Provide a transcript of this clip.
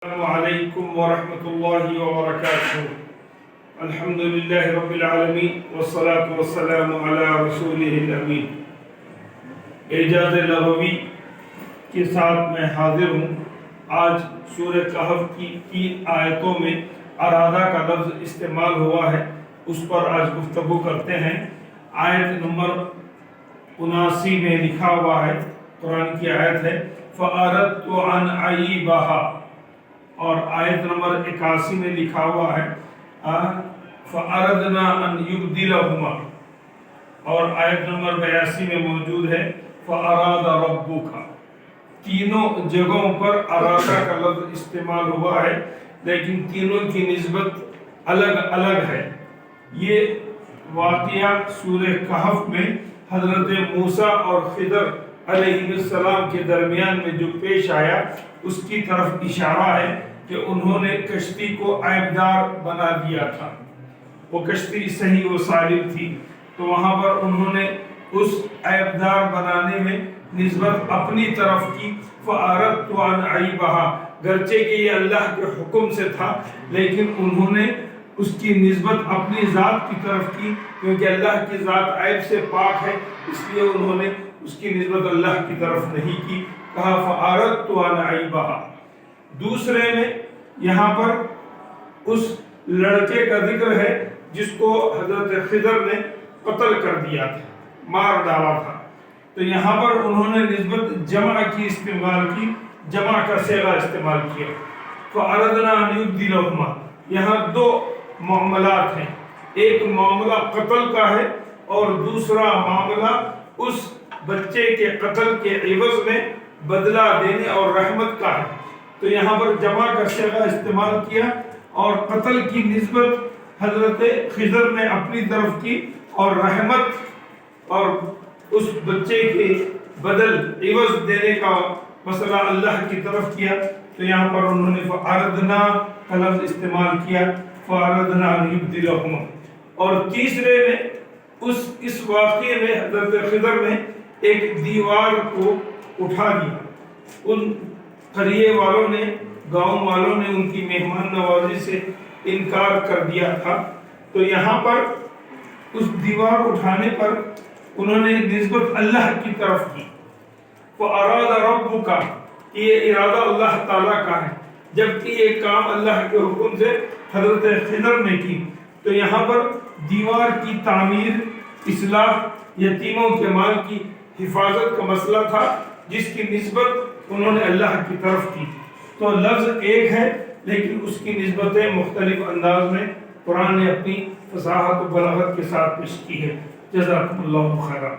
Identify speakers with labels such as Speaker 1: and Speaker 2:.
Speaker 1: السلام علیکم ورحمۃ اللہ وبرکاتہ۔ الحمد للہ رب العالمین والصلاة والسلام علی رسولہ الامین۔ اعجاز لغوی کے ساتھ میں حاضر ہوں۔ آج سورہ کہف کی 3 آیتوں میں ارادہ کا لفظ استعمال ہوا ہے، اس پر آج گفتگو کرتے ہیں۔ آیت نمبر 79 میں لکھا ہوا ہے، قرآن کی آیت ہے فَأَرَدْتُ أَنْ أَعِيبَهَا، اور آیت نمبر 81 میں لکھا ہوا ہے فَأَرَدْنَا أَنْ يُبْدِلَهُمَا، اور آیت نمبر 82 میں موجود ہے فَأَرَادَ رَبُّكَ۔ تینوں جگہوں پر ارادہ کا لفظ استعمال ہوا ہے، لیکن تینوں کی نسبت الگ الگ ہے۔ یہ واقعہ سورہ کہف میں حضرت موسیٰ اور خضر علیہ السلام کے درمیان میں جو پیش آیا، اس کی طرف اشارہ ہے کہ انہوں نے کشتی کو عیبدار بنا دیا تھا۔ وہ کشتی صحیح و سالم تھی، تو وہاں پر انہوں نے اس عیبدار بنانے میں نسبت اپنی طرف کی۔ فَأَرَدْتُ أَنْ أَعِيبَهَا، گرچہ کہ یہ اللہ کے حکم سے تھا، لیکن انہوں نے اس کی نسبت اپنی ذات کی طرف کی، کیونکہ اللہ کی ذات عیب سے پاک ہے، اس لیے انہوں نے اس کی نسبت اللہ کی طرف نہیں کی، کہا فَأَرَدْتُ أَنْ أَعِيبَهَا۔ دوسرے میں یہاں پر اس لڑکے کا ذکر ہے جس کو حضرت خضر نے قتل کر دیا تھا، مار ڈالا تھا، تو یہاں پر انہوں نے نسبت جمع کی استعمال کی، جمع کا صیغہ استعمال کیا۔ فَأَرَدْنَا أَنْ يُبْدِلَهُمَا، یہاں 2 معاملات ہیں، ایک معاملہ قتل کا ہے اور دوسرا معاملہ اس بچے کے قتل کے عوض میں بدلہ دینے اور رحمت کا ہے۔ تو یہاں پر جمع کا صیغہ استعمال کیا اور قتل کی نسبت حضرت خضر نے اپنی طرف کی، اور رحمت اور اس بچے کے بدل عوض دینے کا مسئلہ اللہ کی طرف کیا۔ تو یہاں پر انہوں نے فَأَرَدْنَا کا لفظ استعمال کیا، فَأَرَدْنَا أَنْ يُبْدِلَهُمَا۔ اور تیسرے میں اس واقعے میں حضرت خضر نے ایک دیوار کو اٹھا دیا۔ ان قریے والوں نے، گاؤں والوں نے ان کی مہمان نوازی سے انکار کر دیا تھا، تو یہاں پر اس دیوار اٹھانے پر انہوں نے نسبت اللہ کی طرف کی۔ فَأَرَادَ رَبُّكَ، یہ ارادہ اللہ تعالیٰ کا ہے، جبکہ یہ کام اللہ کے حکم سے حضرت خضر نے کی۔ تو یہاں پر دیوار کی تعمیر، اصلاح، یتیموں کے مال کی حفاظت کا مسئلہ تھا، جس کی نسبت انہوں نے اللہ کی طرف کی۔ تو لفظ ایک ہے، لیکن اس کی نسبتیں مختلف انداز میں قرآن نے اپنی فصاحت و بلاغت کے ساتھ پیش کی ہے۔ جزاکم اللہ خیرا۔